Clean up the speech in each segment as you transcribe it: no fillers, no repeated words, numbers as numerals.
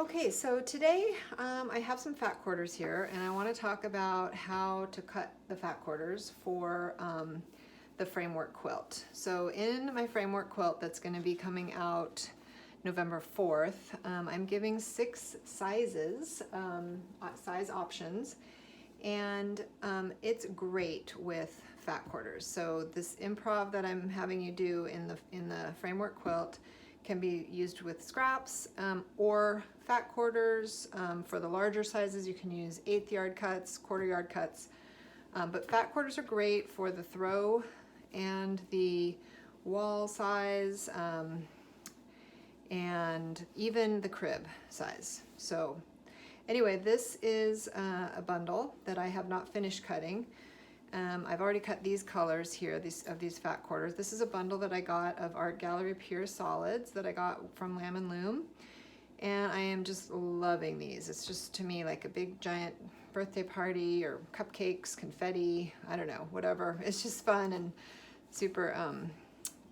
Okay, so today I have some fat quarters here, and I want to talk about how to cut the fat quarters for the Framework Quilt. So in my Framework Quilt that's going to be coming out November 4th, I'm giving 6 sizes, size options, and it's great with fat quarters. So this improv that I'm having you do in the Framework Quilt can be used with scraps or fat quarters. For the larger sizes, you can use 1/8 yard cuts, 1/4 yard cuts. But fat quarters are great for the throw and the wall size and even the crib size. So anyway, this is a bundle that I have not finished cutting. I've already cut these colors here, of these fat quarters. This is a bundle that I got of Art Gallery Pure Solids that I got from Lamb and Loom. And I am just loving these. It's just, to me, like a big giant birthday party or cupcakes, confetti, I don't know, whatever. It's just fun and super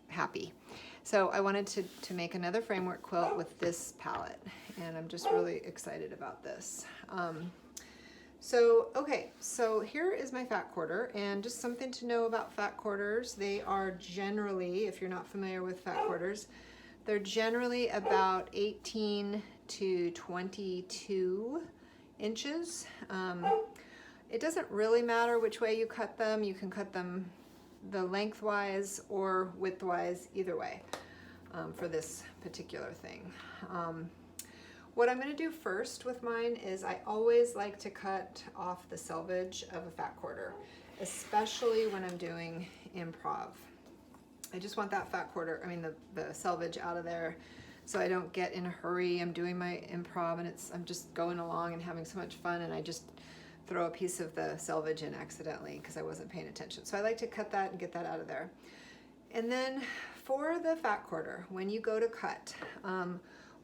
happy. So I wanted to make another Framework quilt with this palette, and I'm just really excited about this. So here is my fat quarter, and just something to know about fat quarters. They are generally, if you're not familiar with fat quarters, they're generally about 18 to 22 inches. It doesn't really matter which way you cut them. You can cut them the lengthwise or widthwise, either way, for this particular thing. What I'm going to do first with mine is I always like to cut off the selvage of a fat quarter, especially when I'm doing improv. I just want that fat quarter, the selvage out of there so I don't get in a hurry. I'm doing my improv and I'm just going along and having so much fun, and I just throw a piece of the selvage in accidentally because I wasn't paying attention. So I like to cut that and get that out of there. And then for the fat quarter, when you go to cut,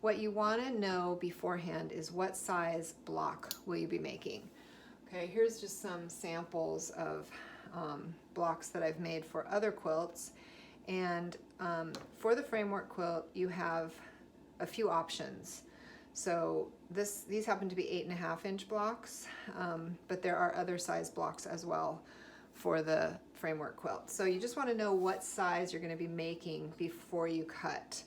what you want to know beforehand is what size block will you be making. Okay, here's just some samples of blocks that I've made for other quilts. And for the Framework quilt, you have a few options. So these happen to be 8.5 inch blocks, but there are other size blocks as well for the Framework quilt. So you just want to know what size you're going to be making before you cut.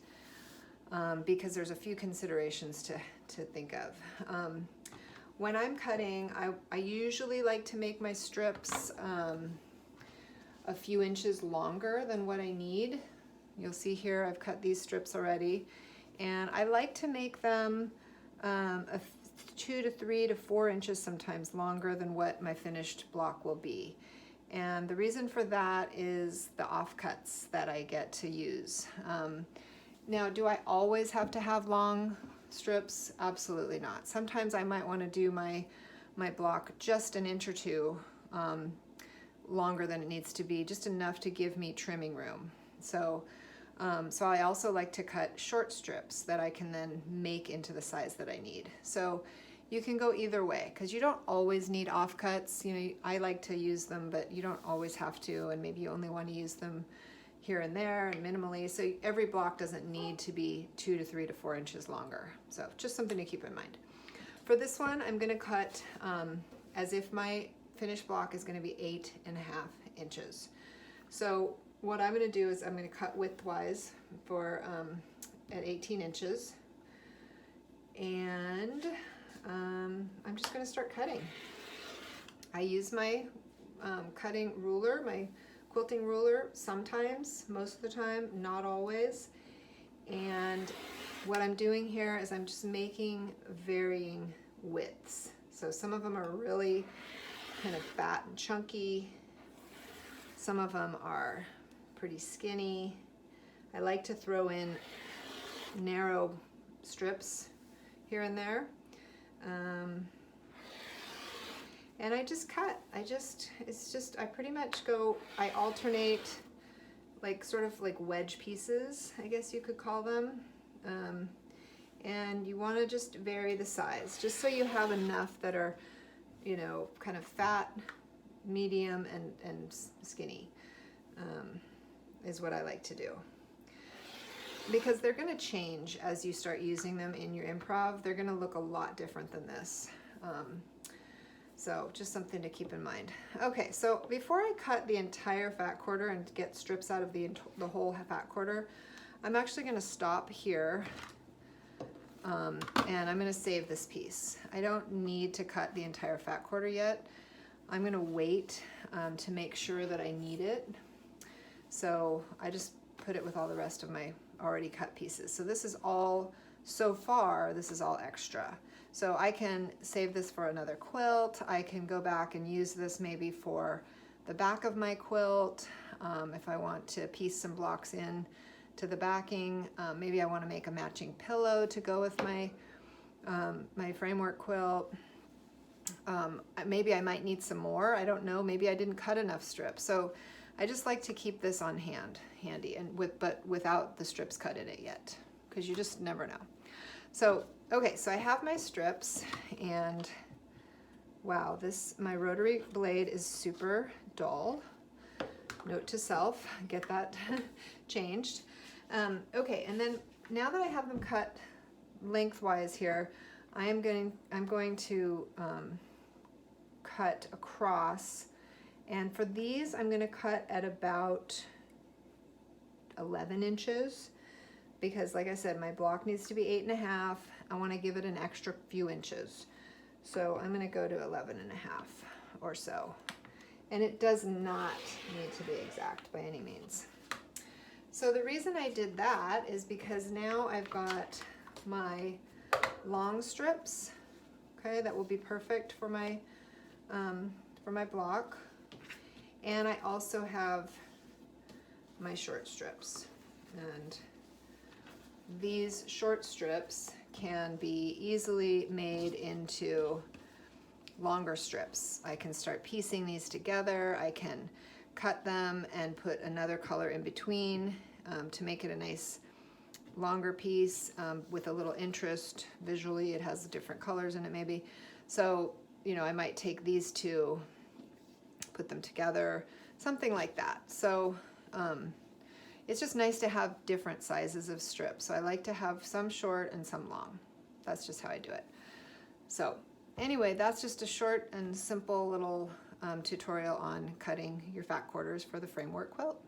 Because there's a few considerations to think of. When I'm cutting, I usually like to make my strips a few inches longer than what I need. You'll see here I've cut these strips already, and I like to make them 2 to 3 to 4 inches sometimes longer than what my finished block will be. And the reason for that is the offcuts that I get to use. Now, do I always have to have long strips? Absolutely not. Sometimes I might want to do my block just an inch or two longer than it needs to be, just enough to give me trimming room. So I also like to cut short strips that I can then make into the size that I need. So you can go either way, because you don't always need offcuts. You know, I like to use them, but you don't always have to, and maybe you only want to use them here and there and minimally. So every block doesn't need to be 2 to 3 to 4 inches longer. So just something to keep in mind. For this one, I'm going to cut as if my finished block is going to be 8.5 inches. So what I'm going to do is I'm going to cut widthwise for at 18 inches, and I'm just going to start cutting. I use my cutting ruler, my quilting ruler, sometimes, most of the time, not always. And what I'm doing here is I'm just making varying widths. So some of them are really kind of fat and chunky. Some of them are pretty skinny. I like to throw in narrow strips here and there. And I just cut. I pretty much go, I alternate like sort of like wedge pieces, I guess you could call them. And you want to just vary the size, just so you have enough that are, you know, kind of fat, medium, and skinny, is what I like to do. because they're going to change as you start using them in your improv. They're going to look a lot different than this. So just something to keep in mind. Okay, so before I cut the entire fat quarter and get strips out of the whole fat quarter, I'm actually going to stop here and I'm going to save this piece. I don't need to cut the entire fat quarter yet. I'm going to wait to make sure that I need it. So I just put it with all the rest of my already cut pieces. So this is all, so far, this is all extra. So I can save this for another quilt. I can go back and use this maybe for the back of my quilt. If I want to piece some blocks in to the backing, maybe I want to make a matching pillow to go with my, my framework quilt. Maybe I might need some more. I don't know. Maybe I didn't cut enough strips. So I just like to keep this on handy, and but without the strips cut in it yet, because you just never know. So okay, so I have my strips, and wow, my rotary blade is super dull. Note to self, get that changed. Okay, and then now that I have them cut lengthwise here, I'm going to cut across, and for these I'm going to cut at about 11 inches because, like I said, my block needs to be 8.5. I want to give it an extra few inches, so I'm going to go to 11.5 or so, and it does not need to be exact by any means. So the reason I did that is because now I've got my long strips, okay, that will be perfect for my block, and I also have my short strips, and these short strips can be easily made into longer strips. I can start piecing these together. I can cut them and put another color in between to make it a nice longer piece with a little interest visually. It has different colors in it maybe. So, you know, I might take these two, put them together, something like that. So it's just nice to have different sizes of strips. So I like to have some short and some long. That's just how I do it. So anyway, that's just a short and simple little tutorial on cutting your fat quarters for the framework quilt.